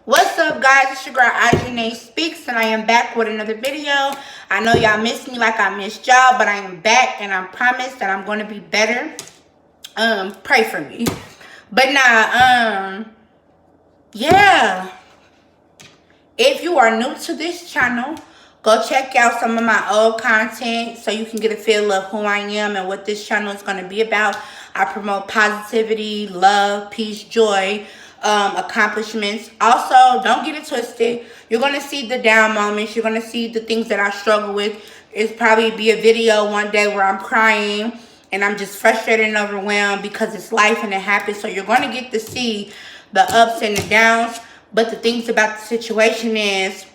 What's up, guys? It's your girl Ajane Speaks, and I am back with another video. I know y'all missed me like I missed y'all, but I am back, and I promise that I'm going to be better. Pray for me. But nah, yeah. If you are new to this channel, go check out some of my old content so you can get a feel of who I am and what this channel is going to be about. I promote positivity, love, peace, joy, accomplishments. Also, don't get it twisted. You're going to see the down moments. You're going to see the things that I struggle with. It's probably be a video one day where I'm crying and I'm just frustrated and overwhelmed because it's life and it happens. So you're going to get to see the ups and the downs. But the things about the situation is,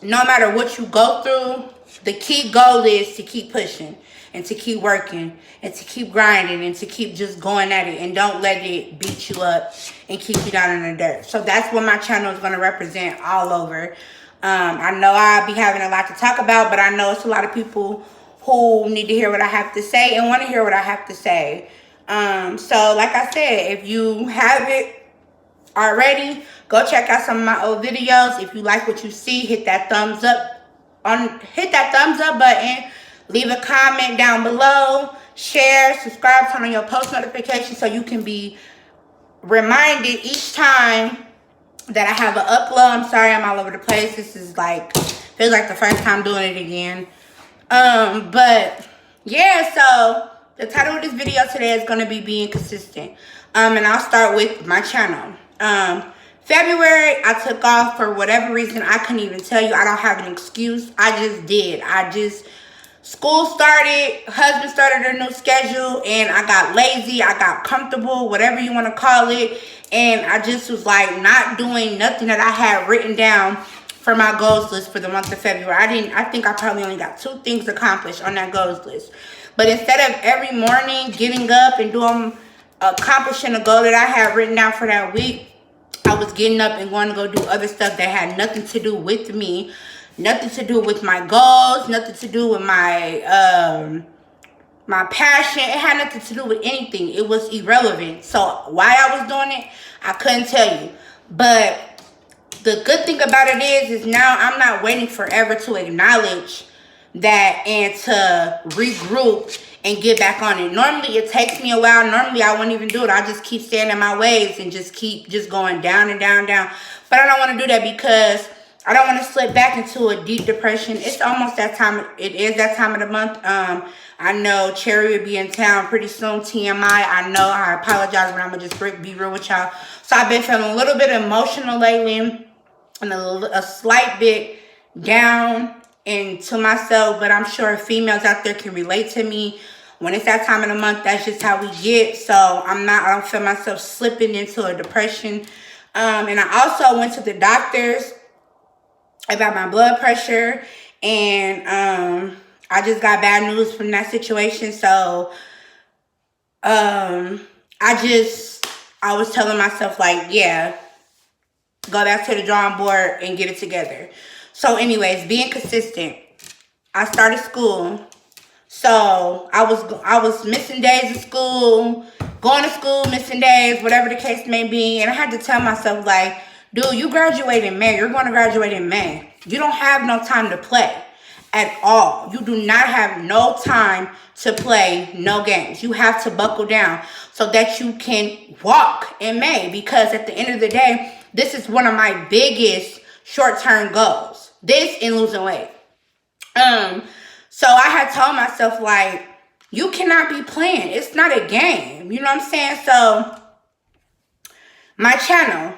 no matter what you go through, the key goal is to keep pushing and to keep working and to keep grinding and to keep just going at it and don't let it beat you up and keep you down in the dirt. So that's what my channel is going to represent all over. I know I'll be having a lot to talk about, but I know it's a lot of people who need to hear what I have to say and want to hear what I have to say. So like I said, if you have it already, go check out some of my old videos. If you like what you see, hit that thumbs up button, leave a comment down below, share, subscribe, turn on your post notifications so you can be reminded each time that I have an upload. I'm sorry I'm all over the place. This is like, feels like the first time doing it again. But yeah, so the title of this video today is going to be being consistent. And I'll start with my channel. February, I took off for whatever reason. I couldn't even tell you. I don't have an excuse. I just did. School started, husband started a new schedule, and I got lazy. I got comfortable, whatever you want to call it. And I just was like not doing nothing that I had written down for my goals list for the month of February. I think I probably only got 2 things accomplished on that goals list. But instead of every morning getting up and accomplishing a goal that I had written down for that week, I was getting up and going to go do other stuff that had nothing to do with me, nothing to do with my goals, nothing to do with my my passion. It had nothing to do with anything. It was irrelevant. So why I was doing it, I couldn't tell you. But the good thing about it is now I'm not waiting forever to acknowledge that and to regroup and get back on it. Normally it takes me a while. Normally I wouldn't even do it. I just keep staying in my ways and just keep going down and down and down. But I don't want to do that because I don't want to slip back into a deep depression. It's almost that time. It is that time of the month. I know Cherry will be in town pretty soon. TMI. I know. I apologize, but I'm going to just be real with y'all. So I've been feeling a little bit emotional lately and a slight bit down into myself, but I'm sure females out there can relate to me. When it's that time of the month, that's just how we get. So I don't feel myself slipping into a depression. And I also went to the doctors about my blood pressure, and I just got bad news from that situation. So I was telling myself, like, yeah, go back to the drawing board and get it together. So anyways, being consistent. I started school. So I was missing days of school, going to school, missing days, whatever the case may be. And I had to tell myself, like, dude, you graduate in May. You're going to graduate in May. You don't have no time to play at all. You do not have no time to play no games. You have to buckle down so that you can walk in May. Because at the end of the day, this is one of my biggest short-term goals. This and losing weight. So I had told myself, like, you cannot be playing. It's not a game. You know what I'm saying? So my channel,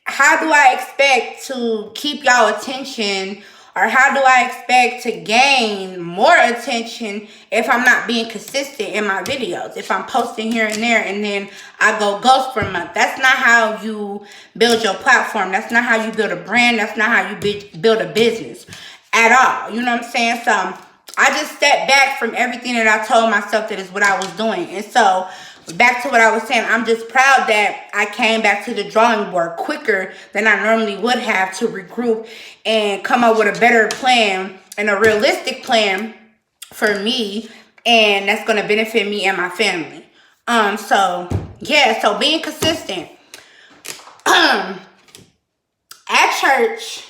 how do I expect to keep y'all attention, or how do I expect to gain more attention if I'm not being consistent in my videos? If I'm posting here and there and then I go ghost for a month. That's not how you build your platform. That's not how you build a brand. That's not how you build a business at all. You know what I'm saying? So I just stepped back from everything that I told myself that is what I was doing. And so back to what I was saying, I'm just proud that I came back to the drawing board quicker than I normally would have to regroup and come up with a better plan and a realistic plan for me, and that's going to benefit me and my family. So yeah, so being consistent. At church,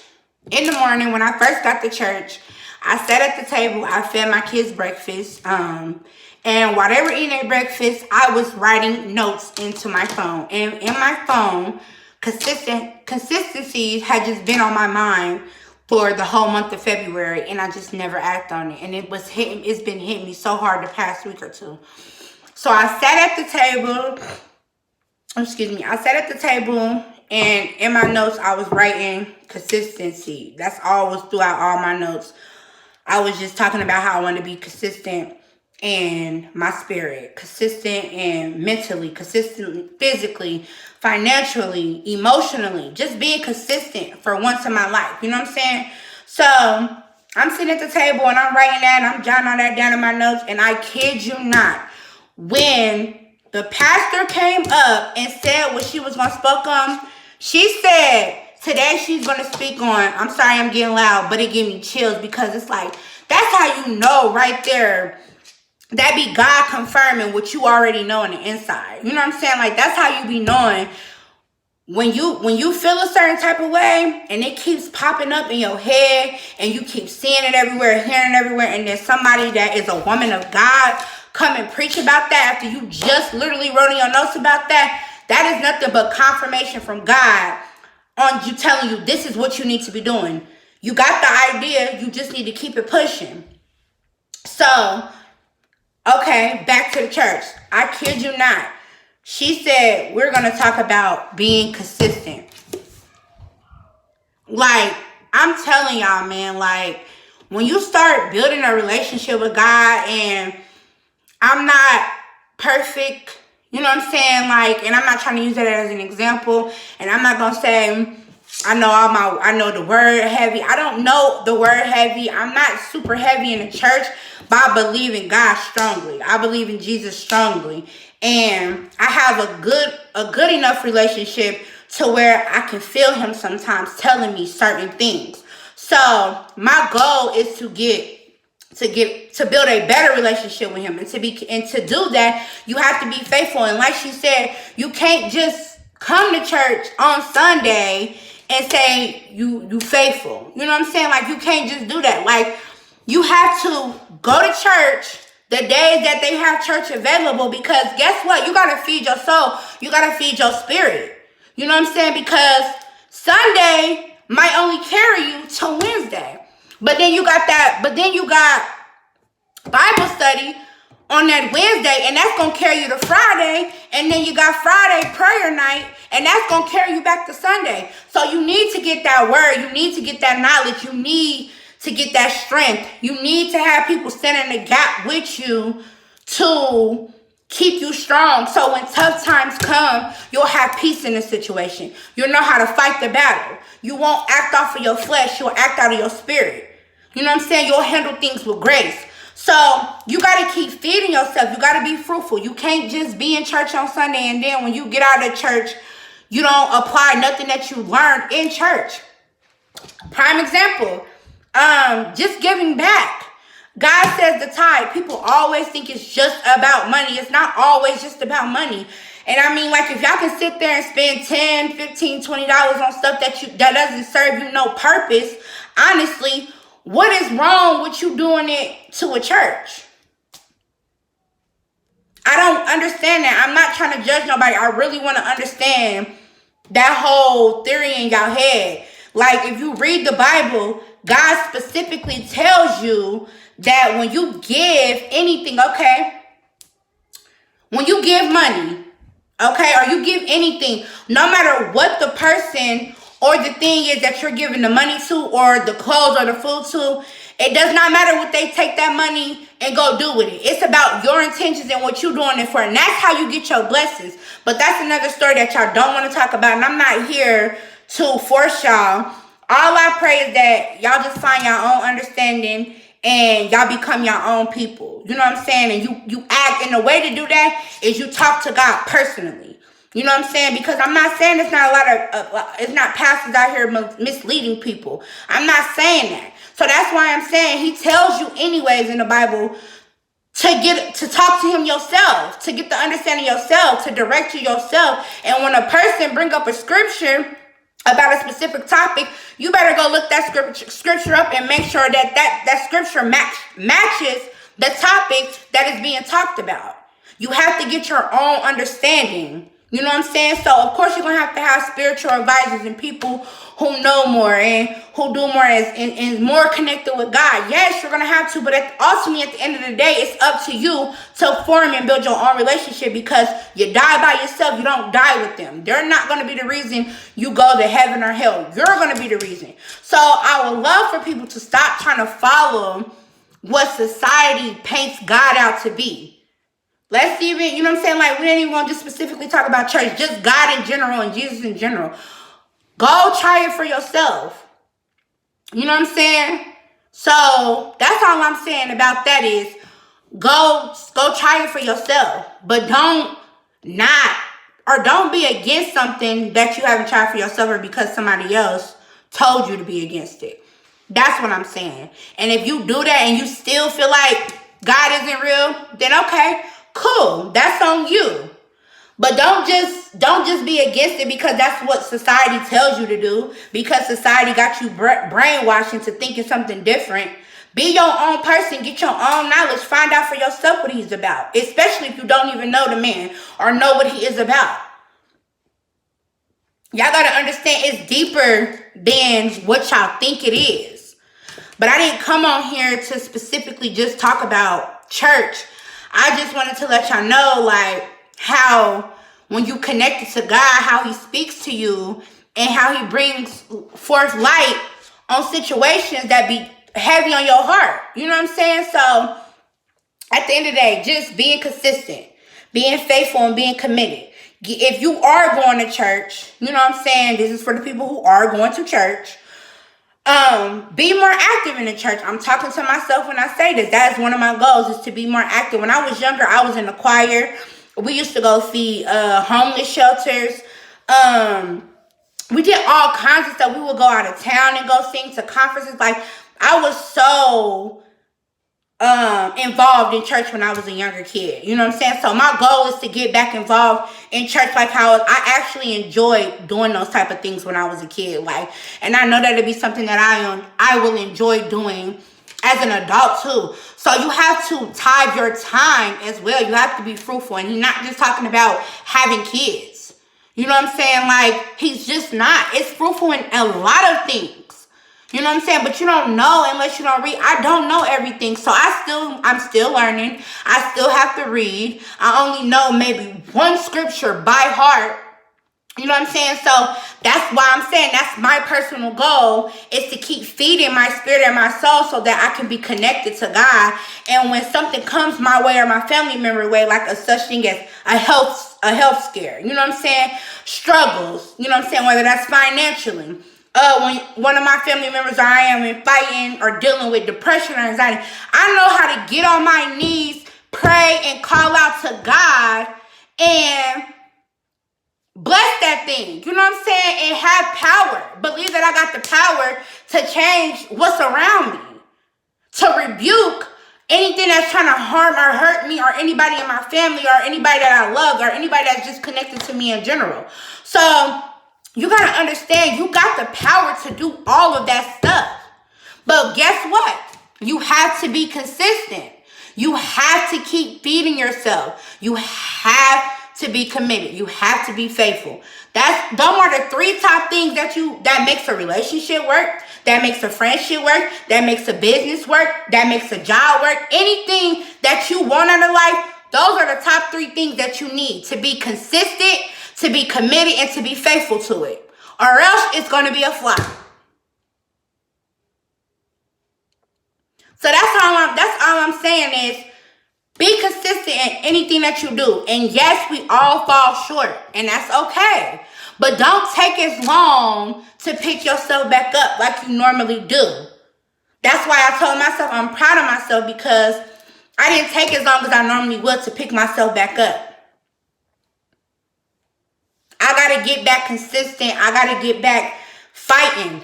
in the morning, when I first got to church, I sat at the table, I fed my kids breakfast, and while they were eating their breakfast, I was writing notes into my phone. And in my phone, consistencies had just been on my mind for the whole month of February, and I just never acted on it. And it's been hitting me so hard the past week or two. So I sat at the table, and in my notes, I was writing consistency. That's all was throughout all my notes. I was just talking about how I want to be consistent in my spirit, consistent and mentally, consistent physically, financially, emotionally, just being consistent for once in my life. You know what I'm saying? So I'm sitting at the table and I'm writing that and I'm jotting all that down in my notes. And I kid you not, when the pastor came up and said what she was going to speak on, she said, today she's going to speak on, I'm sorry I'm getting loud, but it gave me chills because it's like, that's how you know right there. That be God confirming what you already know on the inside. You know what I'm saying? Like, that's how you be knowing when you feel a certain type of way and it keeps popping up in your head and you keep seeing it everywhere, hearing it everywhere, and then somebody that is a woman of God come and preach about that after you just literally wrote in your notes about that. That is nothing but confirmation from God on you telling you this is what you need to be doing. You got the idea, you just need to keep it pushing. So, okay, back to the church. I kid you not. She said, we're going to talk about being consistent. Like, I'm telling y'all, man, like, when you start building a relationship with God, and I'm not perfect, you know what I'm saying? Like, and I'm not trying to use that as an example, and I'm not going to say, I know the word heavy. I don't know the word heavy. I'm not super heavy in the church, but I believe in God strongly. I believe in Jesus strongly. And I have a good enough relationship to where I can feel him sometimes telling me certain things. So my goal is to build a better relationship with him. And to do that, you have to be faithful. And like she said, you can't just come to church on Sunday and say you faithful. You know what I'm saying? Like, you can't just do that. Like, you have to go to church the days that they have church available, because guess what? You got to feed your soul. You got to feed your spirit. You know what I'm saying? Because Sunday might only carry you till Wednesday. But then you got Bible study on that Wednesday, and that's going to carry you to Friday. And then you got Friday prayer night, and that's going to carry you back to Sunday. So you need to get that word. You need to get that knowledge. You need to get that strength. You need to have people stand in the gap with you to keep you strong. So when tough times come, you'll have peace in the situation. You'll know how to fight the battle. You won't act off of your flesh. You'll act out of your spirit. You know what I'm saying? You'll handle things with grace. So you got to keep feeding yourself. You got to be fruitful. You can't just be in church on Sunday and then when you get out of church, you don't apply nothing that you learned in church. Prime example, just giving back. God says the tithe. People always think it's just about money. It's not always just about money. And I mean, like, if y'all can sit there and spend $10, $15, $20 on stuff that doesn't serve you no purpose, honestly, what is wrong with you doing it to a church? I don't understand that. I'm not trying to judge nobody. I really want to understand that whole theory in y'all head. Like, if you read the Bible, God specifically tells you that when you give anything, okay, when you give money, okay, or you give anything, no matter what the person or the thing is that you're giving the money to, or the clothes or the food to, it does not matter what they take that money and go do with it. It's about your intentions and what you're doing it for. And that's how you get your blessings. But that's another story that y'all don't want to talk about. And I'm not here to force y'all. All I pray is that y'all just find your own understanding and y'all become your own people. You know what I'm saying? And you act, and the way to do that is you talk to God personally. You know what I'm saying? Because I'm not saying it's not it's not pastors out here misleading people. I'm not saying that. So that's why I'm saying he tells you anyways in the Bible to talk to him yourself, to get the understanding yourself, to direct you yourself. And when a person bring up a scripture about a specific topic, you better go look that scripture up and make sure that scripture matches the topic that is being talked about. You have to get your own understanding. You know what I'm saying? So, of course, you're going to have spiritual advisors and people who know more and who do more and more connected with God. Yes, you're going to have to, but ultimately, at the end of the day, it's up to you to form and build your own relationship, because you die by yourself. You don't die with them. They're not going to be the reason you go to heaven or hell. You're going to be the reason. So, I would love for people to stop trying to follow what society paints God out to be. Let's even, you know what I'm saying? Like, we ain't even going to just specifically talk about church. Just God in general and Jesus in general. Go try it for yourself. You know what I'm saying? So, that's all I'm saying about that is, go try it for yourself. But don't be against something that you haven't tried for yourself, or because somebody else told you to be against it. That's what I'm saying. And if you do that and you still feel like God isn't real, then okay. Cool, that's on you. But don't just be against it because that's what society tells you to do, because society got you brainwashed into thinking something different. Be your own person, get your own knowledge, find out for yourself what he's about, especially if you don't even know the man or know what he is about. Y'all gotta understand, it's deeper than what y'all think it is. But I didn't come on here to specifically just talk about church. I just wanted to let y'all know, like, how when you connected to God, how he speaks to you and how he brings forth light on situations that be heavy on your heart. You know what I'm saying? So, at the end of the day, just being consistent, being faithful, and being committed. If you are going to church, you know what I'm saying? This is for the people who are going to church. Be more active in the church. I'm talking to myself when I say this. That is one of my goals, is to be more active. When I was younger, I was in the choir. We used to go feed homeless shelters. We did all kinds of stuff. We would go out of town and go sing to conferences. Like, I was so involved in church when I was a younger kid. You know what I'm saying? So my goal is to get back involved in church, like how I actually enjoyed doing those type of things when I was a kid. Like, and I know that'll be something that I will enjoy doing as an adult too. So you have to tithe your time as well. You have to be fruitful. And he's not just talking about having kids. You know what I'm saying? Like, he's just not. It's fruitful in a lot of things. You know what I'm saying? But you don't know unless you don't read. I don't know everything. So I'm still learning. I still have to read. I only know maybe one scripture by heart. You know what I'm saying? So that's why I'm saying that's my personal goal, is to keep feeding my spirit and my soul so that I can be connected to God. And when something comes my way or my family member way, like a such thing as a health scare, you know what I'm saying? Struggles, you know what I'm saying? Whether that's financially. When one of my family members or I am fighting or dealing with depression or anxiety, I know how to get on my knees, pray, and call out to God and bless that thing. You know what I'm saying? And have power. Believe that I got the power to change what's around me. To rebuke anything that's trying to harm or hurt me, or anybody in my family, or anybody that I love, or anybody that's just connected to me in general. So you got to understand, you got the power to do all of that stuff. But guess what? You have to be consistent. You have to keep feeding yourself. You have to be committed. You have to be faithful. Those are the 3 top things that makes a relationship work, that makes a friendship work, that makes a business work, that makes a job work. Anything that you want out of life, those are the top 3 things that you need to be consistent, to be committed, and to be faithful to it. Or else it's going to be a flop. So that's all I'm saying is, be consistent in anything that you do. And yes, we all fall short, and that's okay. But don't take as long to pick yourself back up like you normally do. That's why I told myself I'm proud of myself, because I didn't take as long as I normally would to pick myself back up. I got to get back consistent. I got to get back fighting.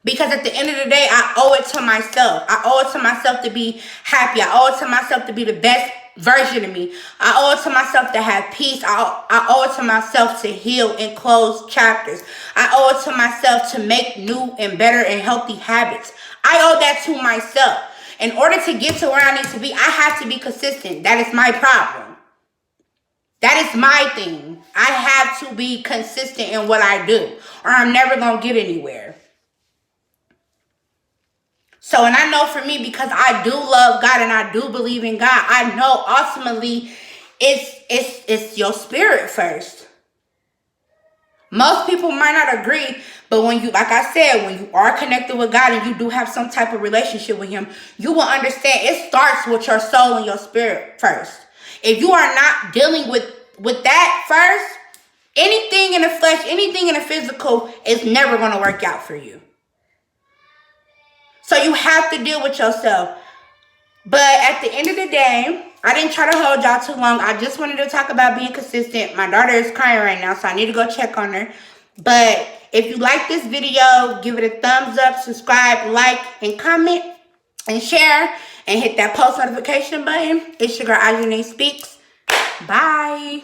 Because at the end of the day, I owe it to myself. I owe it to myself to be happy. I owe it to myself to be the best version of me. I owe it to myself to have peace. I owe it to myself to heal and close chapters. I owe it to myself to make new and better and healthy habits. I owe that to myself. In order to get to where I need to be, I have to be consistent. That is my problem. That is my thing. I have to be consistent in what I do, or I'm never going to get anywhere. So, and I know for me, because I do love God and I do believe in God, I know ultimately it's your spirit first. Most people might not agree, but when you, like I said, when you are connected with God and you do have some type of relationship with him, you will understand it starts with your soul and your spirit first. If you are not dealing with that first, anything in the flesh, anything in the physical is never going to work out for you. So you have to deal with yourself. But at the end of the day, I didn't try to hold y'all too long. I just wanted to talk about being consistent. My daughter is crying right now, so I need to go check on her. But if you like this video, give it a thumbs up, subscribe, like, and comment, and share, and hit that post notification button. It's your girl, Ashinea Speaks. Bye.